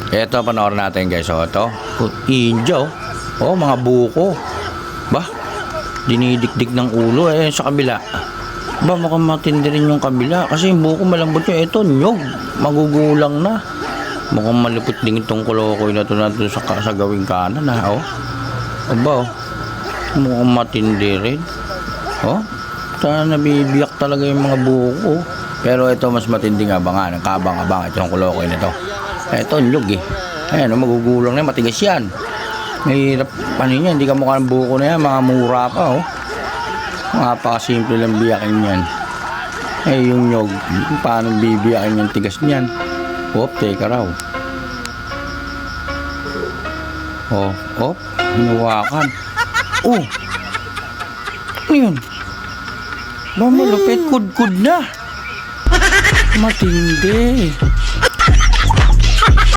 Ito, panoorin natin guys. O, ito. Injo. O, mga buko. Ba? Dinidikdik ng ulo. Sa kabila. Ba, mukhang matindi rin yung kabila. Kasi yung buko malambot yun. Ito, nyog. Magugulang na. Mukhang malupit din itong kulokoy na ito natin sa gawing kanan. Ha? O. Aba, o. Mukhang matindi rin. O. Sana nabibiyak talaga yung mga buko. Pero ito, mas matindi nga ba nga. Nagkabang-abang itong kulokoy na ito. Ito, nyog eh. Ayan, magugulang na, matigas yan. Mahirap, ano yan, hindi ka mukha ng buko na yan, mga mura pa, oh. Napakasimple lang biyakin yan. Yung nyog, paano bibiyakin yung tigas niyan? Teka raw. Hinuwakan. Ano yun? Malupit, kud-kud na. Matindi.